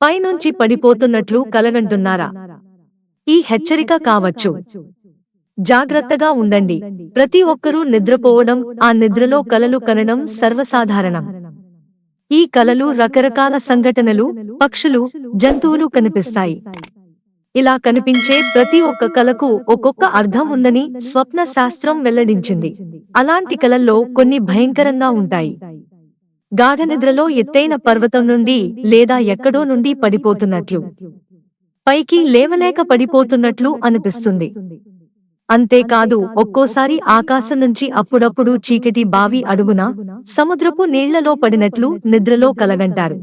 పైనుంచి పడిపోతున్నట్లు కలగంటున్నారా? ఈ హెచ్చరిక కావచ్చు. జాగ్రత్తగా ఉండండి. ప్రతి ఒక్కరూ నిద్రపోవడం, ఆ నిద్రలో కలలు కనడం సర్వసాధారణం. ఈ కలలు రకరకాల సంఘటనలు, పక్షులు, జంతువులు కనిపిస్తాయి. ఇలా కనిపించే ప్రతి ఒక్క కలకు ఒక్కొక్క అర్థం ఉందని స్వప్న శాస్త్రం వెల్లడించింది. అలాంటి కలల్లో కొన్ని భయంకరంగా ఉంటాయి. గాఢనిద్రలో ఎత్తైన పర్వతం నుండి లేదా ఎక్కడో నుండి పడిపోతున్నట్లు, పైకి లేవలేక పడిపోతున్నట్లు అనిపిస్తుంది. అంతేకాదు, ఒక్కోసారి ఆకాశం నుంచి అప్పుడప్పుడు చీకటి బావి అడుగున, సముద్రపు నీళ్లలో పడినట్లు నిద్రలో కలగంటారు.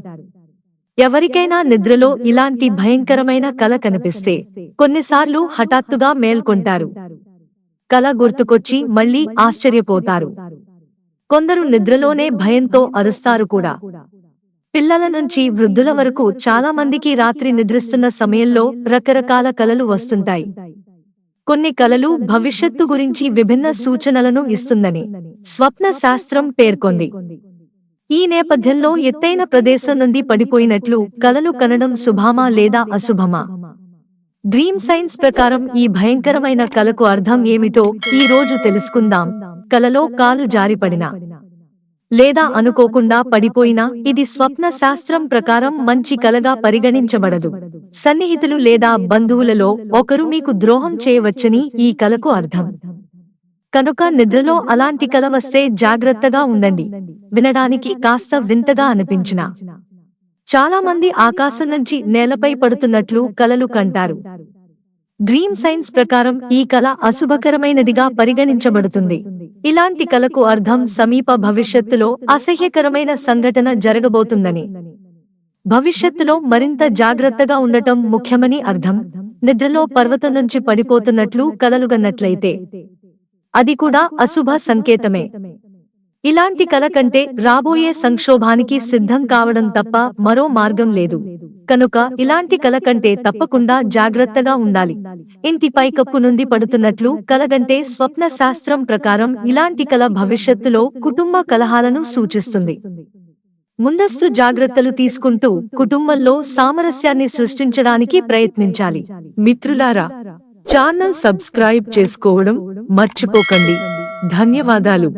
ఎవరికైనా నిద్రలో ఇలాంటి భయంకరమైన కల కనిపిస్తే కొన్నిసార్లు హఠాత్తుగా మేల్కొంటారు. కల గుర్తుకొచ్చి మళ్లీ ఆశ్చర్యపోతారు. కొందరు నిద్రలోనే భయంతో అరుస్తారు కూడా. పిల్లల నుంచి వృద్ధుల వరకు చాలా మందికి రాత్రి నిద్రిస్తున్న సమయంలో రకరకాల కలలు వస్తుంటాయి. కొన్ని కలలు భవిష్యత్తు గురించి విభిన్న సూచనలను ఇస్తుందని స్వప్న శాస్త్రం పేర్కొంది. ఈ నేపథ్యంలో ఎత్తైన ప్రదేశం నుండి పడిపోయినట్లు కలలు కనడం శుభమా లేదా అశుభమా? డ్రీమ్ సైన్స్ ప్రకారం ఈ భయంకరమైన కలకు అర్థం ఏమిటో ఈ రోజు తెలుసుకుందాం. కలలో కాలు జారిపడినా లేదా అనుకోకుండా పడిపోయినా ఇది స్వప్న శాస్త్రం ప్రకారం మంచి కలగా పరిగణించబడదు. సన్నిహితులు లేదా బంధువులలో ఒకరు మీకు ద్రోహం చేయవచ్చని ఈ కలకు అర్థం. కనుక నిద్రలో అలాంటి కల వస్తే జాగ్రత్తగా ఉండండి. వినడానికి కాస్త వింతగా అనిపించినా చాలా మంది ఆకాశం నుంచి నేలపై పడుతున్నట్లు కలలు కంటారు. డ్రీమ్ సైన్స్ ప్రకారం ఈ కల అశుభకరమైనదిగా పరిగణించబడుతుంది. ఇలాంటి కలకు అర్థం సమీప భవిష్యత్తులో అసహ్యకరమైన సంఘటన జరగబోతుందని, భవిష్యత్తులో మరింత జాగ్రత్తగా ఉండటం ముఖ్యమని అర్థం. నిద్రలో పర్వతం నుంచి పడిపోతున్నట్లు కలలుగన్నట్లయితే అది కూడా అశుభ సంకేతమే. ఇలాంటి కల కంటే రాబోయే సంక్షోభానికి సిద్ధం కావడం తప్ప మరో మార్గం లేదు. కనుక ఇలాంటి కల కంటే తప్పకుండా జాగ్రత్తగా ఉండాలి. ఇంటి పైకప్పు నుండి పడుతున్నట్లు కలగంటే స్వప్న శాస్త్రం ప్రకారం ఇలాంటి కల భవిష్యత్తులో కుటుంబ కలహాలను సూచిస్తుంది. ముందస్తు జాగ్రత్తలు తీసుకుంటూ కుటుంబంలో సామరస్యాన్ని సృష్టించడానికి ప్రయత్నించాలి. మిత్రులారా, ఛానల్ సబ్స్క్రైబ్ చేసుకోవడం మర్చిపోకండి. ధన్యవాదాలు.